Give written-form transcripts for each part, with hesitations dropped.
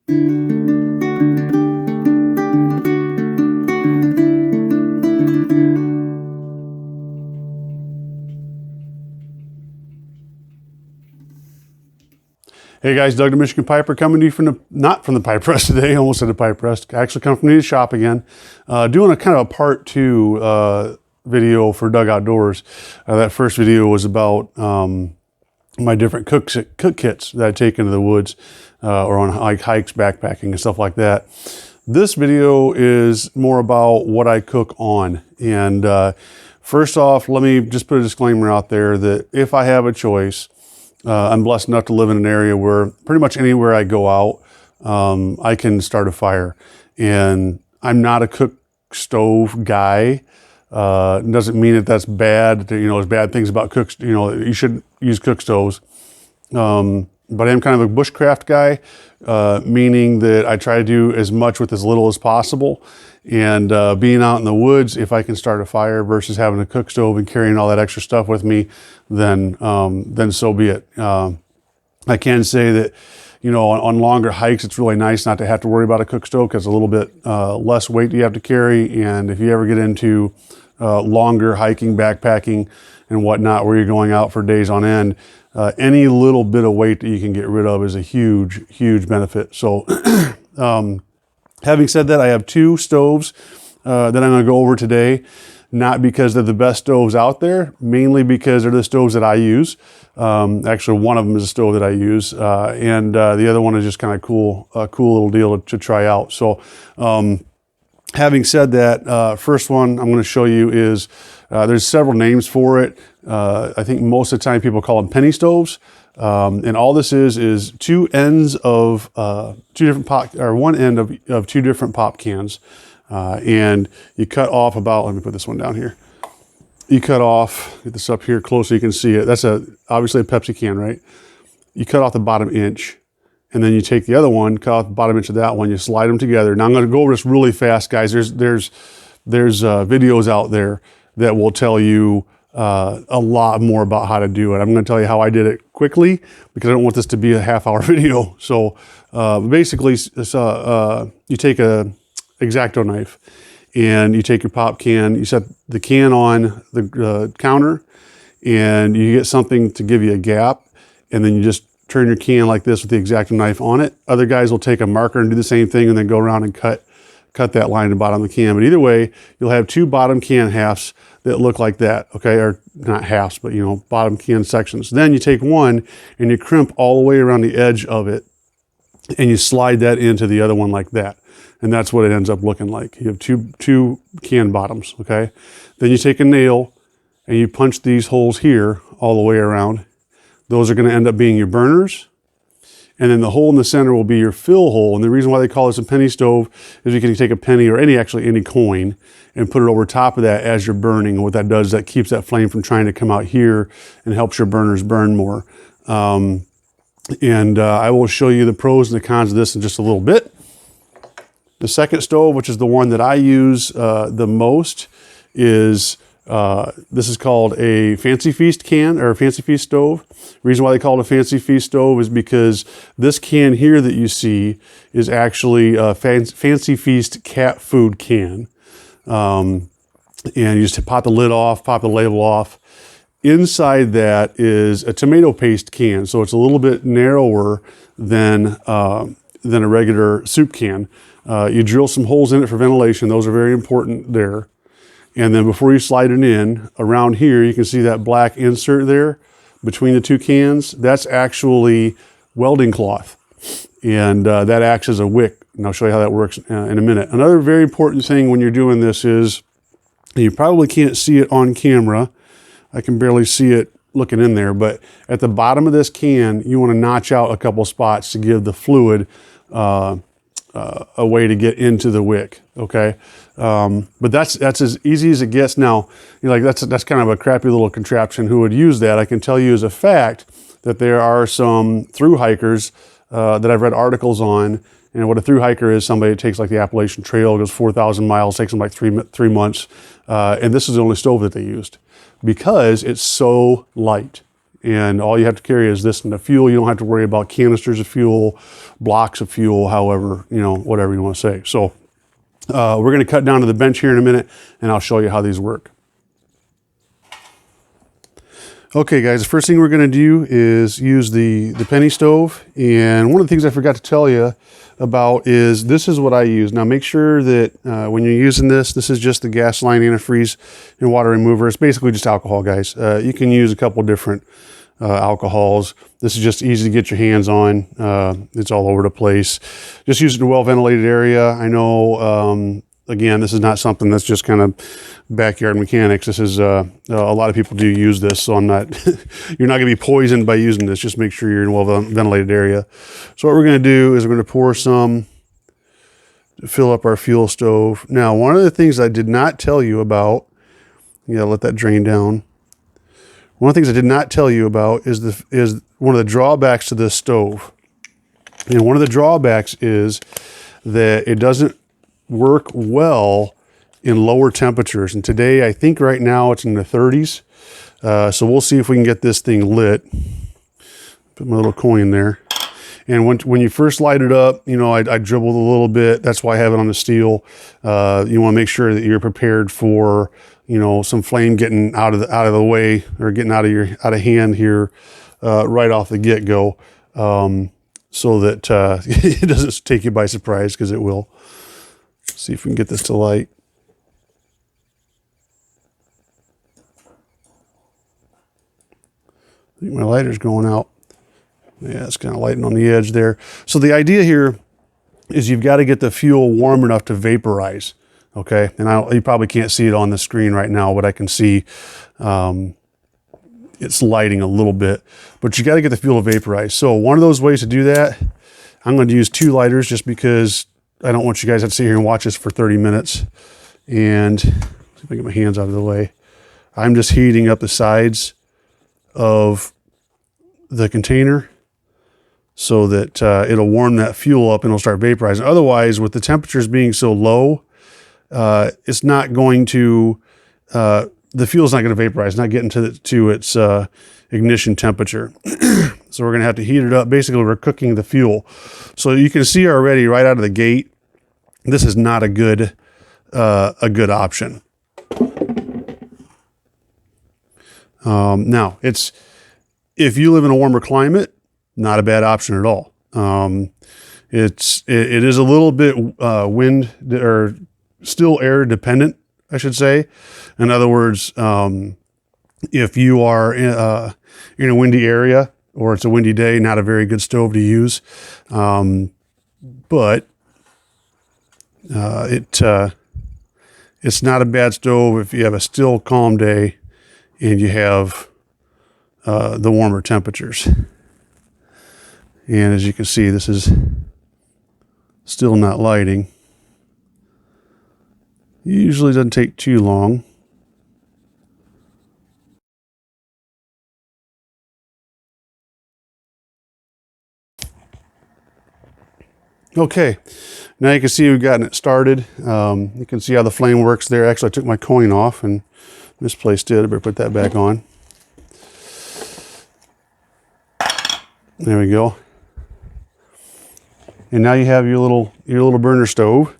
Hey guys, Doug the Michigan Piper coming to you not from the pipe rest today, almost at the pipe rest. I actually come from the shop again, doing a kind of a part 2 video for Doug Outdoors. That first video was about my different cook kits that I take into the woods or on hikes, backpacking and stuff like that. This video is more about what I cook on. And first off, let me just put a disclaimer out there that if I have a choice, I'm blessed enough to live in an area where pretty much anywhere I go out, I can start a fire. And I'm not a cook stove guy. Doesn't mean that that's bad. You know, there's bad things about cooks. You know, you shouldn't use cook stoves. But I am kind of a bushcraft guy, meaning that I try to do as much with as little as possible. And being out in the woods, if I can start a fire versus having a cook stove and carrying all that extra stuff with me, then so be it. I can say that, you know, on longer hikes, it's really nice not to have to worry about a cook stove because it's a little bit less weight you have to carry. And if you ever get into longer hiking, backpacking and whatnot, where you're going out for days on end, any little bit of weight that you can get rid of is a huge, huge benefit. So having said that, I have 2 stoves that I'm going to go over today, not because they're the best stoves out there, mainly because they're the stoves that I use. Actually, one of them is a stove that I use, and the other one is just kind of cool, a cool little deal to try out. So having said that, first one I'm going to show you is, there's several names for it. I think most of the time people call them penny stoves. And all this is 2 ends of 2 different pop, or 1 end of 2 different pop cans. And you cut off about, let me put this one down here. You cut off, get this up here close so you can see it. That's obviously a Pepsi can, right? You cut off the bottom inch, and then you take the other one, cut off the bottom inch of that one, you slide them together. Now I'm going to go over this really fast, guys. There's videos out there that will tell you a lot more about how to do it. I'm going to tell you how I did it quickly because I don't want this to be a half-hour video. So basically, you take a X-Acto knife and you take your pop can, you set the can on the counter, and you get something to give you a gap, and then you just turn your can like this with the X-Acto knife on it. Other guys will take a marker and do the same thing and then go around and cut that line at the bottom of the can. But either way, you'll have 2 bottom can halves that look like that, okay? Or not halves, but you know, bottom can sections. Then you take one and you crimp all the way around the edge of it and you slide that into the other one like that. And that's what it ends up looking like. You have two can bottoms, okay? Then you take a nail and you punch these holes here all the way around. Those are gonna end up being your burners. And then the hole in the center will be your fill hole. And the reason why they call this a penny stove is you can take a penny or any coin and put it over top of that as you're burning. And what that does is that keeps that flame from trying to come out here and helps your burners burn more. I will show you the pros and the cons of this in just a little bit. The second stove, which is the one that I use the most, is this is called a Fancy Feast can, or a Fancy Feast stove. The reason why they call it a Fancy Feast stove is because this can here that you see is actually a Fancy Feast cat food can. And you just pop the lid off, pop the label off. Inside that is a tomato paste can, so it's a little bit narrower than a regular soup can. You drill some holes in it for ventilation. Those are very important there. And then before you slide it in, around here, you can see that black insert there between the 2 cans. That's actually welding cloth. And that acts as a wick. And I'll show you how that works in a minute. Another very important thing when you're doing this is, you probably can't see it on camera. I can barely see it looking in there, but at the bottom of this can, you want to notch out a couple spots to give the fluid a way to get into the wick, okay? But that's as easy as it gets. Now, you know, like that's kind of a crappy little contraption. Who would use that? I can tell you as a fact that there are some thru hikers that I've read articles on. And what a thru hiker is, somebody that takes like the Appalachian Trail, goes 4,000 miles, takes them like three months. And this is the only stove that they used because it's so light. And all you have to carry is this and the fuel. You don't have to worry about canisters of fuel, blocks of fuel, however, you know, whatever you want to say. So we're going to cut down to the bench here in a minute, and I'll show you how these work. Okay guys, the first thing we're going to do is use the penny stove. And one of the things I forgot to tell you about is this is what I use. Now make sure that when you're using this, this is just the gas line antifreeze and water remover. It's basically just alcohol, guys. You can use a couple different alcohols. This is just easy to get your hands on. It's all over the place. Just use it in a well-ventilated area. I know, again, this is not something that's just kind of backyard mechanics. This is, a lot of people do use this, so I'm not, you're not gonna be poisoned by using this. Just make sure you're in a well-ventilated area. So what we're gonna do is we're gonna pour some to fill up our fuel stove. Now, one of the things I did not tell you about, you gotta let that drain down. One of the things I did not tell you about is one of the drawbacks to this stove. And one of the drawbacks is that it doesn't work well in lower temperatures. And today, I think right now it's in the 30s. So we'll see if we can get this thing lit. Put my little coin there. And when you first light it up, you know, I dribbled a little bit. That's why I have it on the steel. You want to make sure that you're prepared for, you know, some flame getting out of the way, or getting out of hand here right off the get-go, so that it doesn't take you by surprise, because it will. See if we can get this to light. I think my lighter's going out. Yeah, it's kind of lighting on the edge there. So the idea here is you've got to get the fuel warm enough to vaporize, okay? And you probably can't see it on the screen right now, but I can see it's lighting a little bit. But you got to get the fuel to vaporize. So one of those ways to do that, I'm going to use 2 lighters just because I don't want you guys to sit here and watch this for 30 minutes. And see if I can get my hands out of the way. I'm just heating up the sides of the container so that it'll warm that fuel up and it'll start vaporizing. Otherwise, with the temperatures being so low, it's not going to, the fuel's not going to vaporize, it's not getting to its ignition temperature. So we're going to have to heat it up. Basically, we're cooking the fuel. So you can see already right out of the gate, this is not a good option. Now, if you live in a warmer climate, not a bad option at all. It is a little bit wind or still air dependent, I should say. In other words, if you are in a windy area or it's a windy day, not a very good stove to use. But it's not a bad stove if you have a still calm day and you have the warmer temperatures. And as you can see, this is still not lighting. Usually doesn't take too long. Okay, now you can see we've gotten it started. You can see how the flame works there. Actually, I took my coin off and misplaced it. I better put that back on. There we go. And now you have your little burner stove.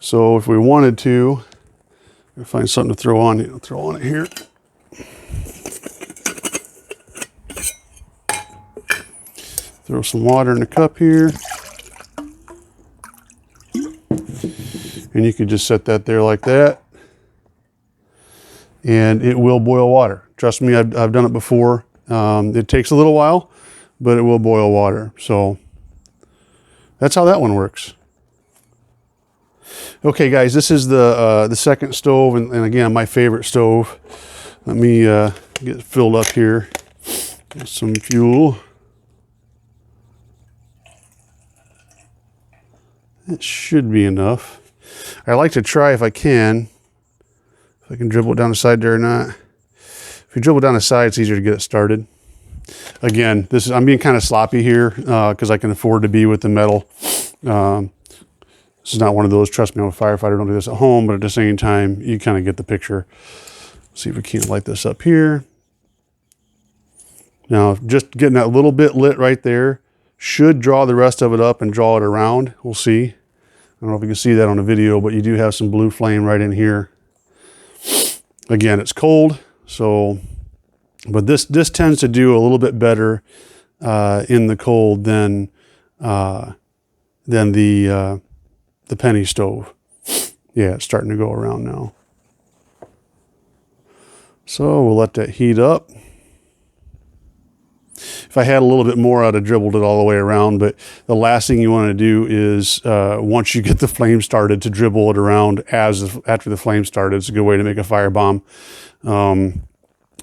So if we wanted to, find something to throw on it here. Throw some water in the cup here. And you could just set that there like that. And it will boil water. Trust me, I've done it before. It takes a little while, but it will boil water. So that's how that one works. Okay, guys, this is the second stove, and again, my favorite stove. Let me get it filled up here with some fuel. It should be enough. I like to try if I can dribble it down the side there or not. If you dribble down the side, it's easier to get it started. Again, I'm being kind of sloppy here because I can afford to be with the metal. This is not one of those, trust me, I'm a firefighter, don't do this at home, but at the same time, you kind of get the picture. See if we can't light this up here. Now, just getting that little bit lit right there should draw the rest of it up and draw it around. We'll see. I don't know if you can see that on the video, but you do have some blue flame right in here. Again, it's cold, so, but this tends to do a little bit better in the cold than the penny stove. Yeah, it's starting to go around now. So we'll let that heat up. If I had a little bit more, I'd have dribbled it all the way around, but the last thing you want to do is, once you get the flame started, to dribble it around after the flame started. It's a good way to make a firebomb.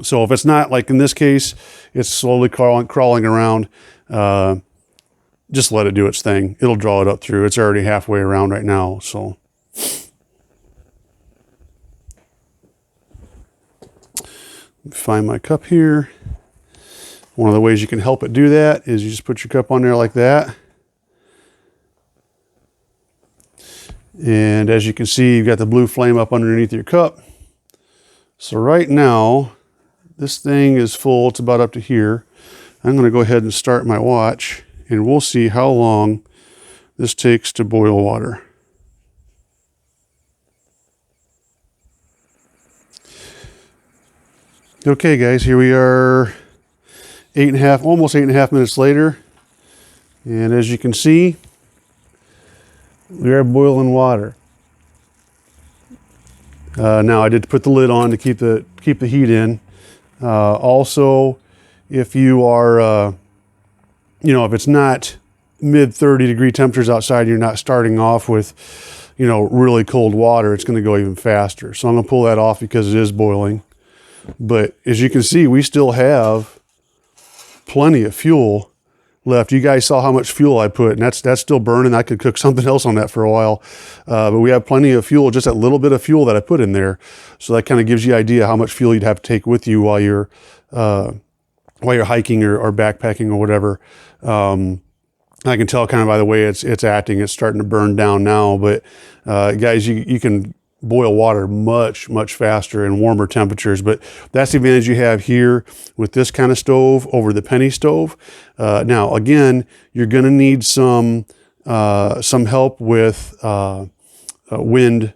So if it's not, like in this case, it's slowly crawling around, just let it do its thing. It'll draw it up through. It's already halfway around right now, so. Find my cup here. One of the ways you can help it do that is you just put your cup on there like that. And as you can see, you've got the blue flame up underneath your cup. So right now, this thing is full. It's about up to here. I'm going to go ahead and start my watch, and we'll see how long this takes to boil water. Okay, guys, here we are. Almost 8.5 minutes later, and as you can see, we are boiling water. Now I did put the lid on to keep the heat in. Also, if you are, if it's not mid 30-degree temperatures outside, you're not starting off with, really cold water, it's going to go even faster. So I'm going to pull that off because it is boiling. But as you can see, we still have plenty of fuel left. You guys saw how much fuel I put, and that's still burning. I could cook something else on that for a while. But we have plenty of fuel, just that little bit of fuel that I put in there. So that kind of gives you an idea how much fuel you'd have to take with you while you're hiking or backpacking or whatever. I can tell kind of by the way it's acting. It's starting to burn down now. But guys, you can boil water much, much faster in warmer temperatures. But that's the advantage you have here with this kind of stove over the penny stove. Now, again, you're going to need some help with wind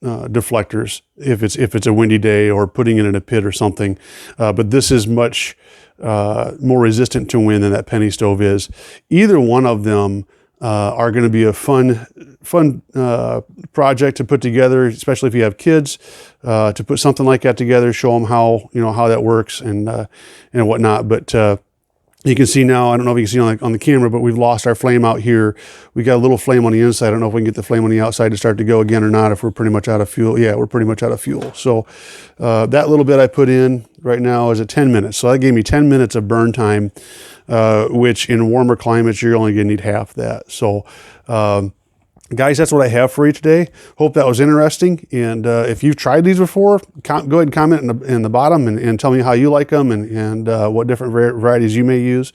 deflectors if it's a windy day, or putting it in a pit or something. But this is much more resistant to wind than that penny stove is. Either one of them are going to be a fun project to put together, especially if you have kids, to put something like that together, show them how that works and whatnot. But you can see now, I don't know if you can see on the camera, but we've lost our flame out here. We got a little flame on the inside. I don't know if we can get the flame on the outside to start to go again or not, if we're pretty much out of fuel. Yeah, we're pretty much out of fuel. So that little bit I put in right now is at 10 minutes. So that gave me 10 minutes of burn time, which in warmer climates, you're only going to need half that. So guys, that's what I have for you today. Hope that was interesting. And if you've tried these before, go ahead and comment in the bottom and tell me how you like them and what different varieties you may use.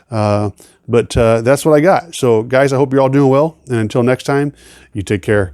But that's what I got. So guys, I hope you're all doing well. And until next time, you take care.